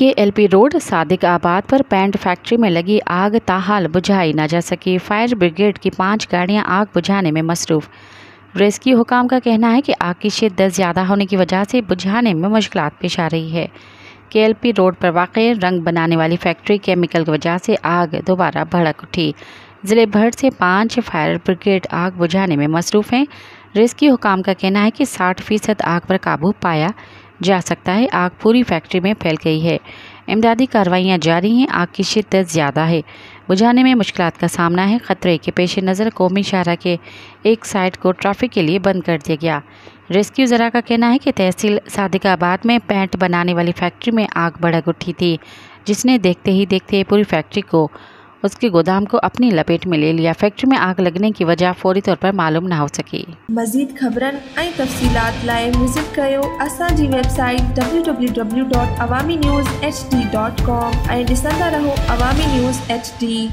KLP road Sadiq आबाद पर paint factory में लगी आग ताहाल बुझाई न जा सकी। फायर ब्रिगेड की 5 गाड़ियां आग बुझाने में मसरूफ। रेस्क्यू हुकाम का कहना है कि आग की शिद्दत ज़्यादा होने की वजह से बुझाने में मुश्किलात पेश आ रही है। KLP रोड पर वाक़ई रंग बनाने वाली फैक्ट्री केमिकल की वजह से आग दोबारा भड़क उठी। ज़िले भर से 5 फायर ब्रिगेड आग बुझाने में मसरूफ़ हैं। रेस्क्यू हुकाम का कहना है कि 60% आग पर काबू पाया जा सकता है। आग पूरी फैक्ट्री में फैल गई है। इमदादी कार्रवाइयाँ जारी हैं। आग की शिद्दत ज़्यादा है, बुझाने में मुश्किलात का सामना है। ख़तरे के पेश नज़र कौमी शाहरा के एक साइड को ट्रैफिक के लिए बंद कर दिया गया। रेस्क्यू ज़रा का कहना है कि तहसील सादिकाबाद में पेंट बनाने वाली फैक्ट्री में आग भड़क उठी थी, जिसने देखते ही देखते पूरी फैक्ट्री को उसके गोदाम को अपनी लपेट में ले लिया। फैक्ट्री में आग लगने की वजह फौरी तौर पर मालूम न हो सकी। मज़ीद ख़बरन ऐं तफ़सीलात लाइ विज़िट कयो असांजी वेबसाइट www.awamiNewsHD.com ऐं ॾिसंदा रहो अवामी न्यूज़ HD।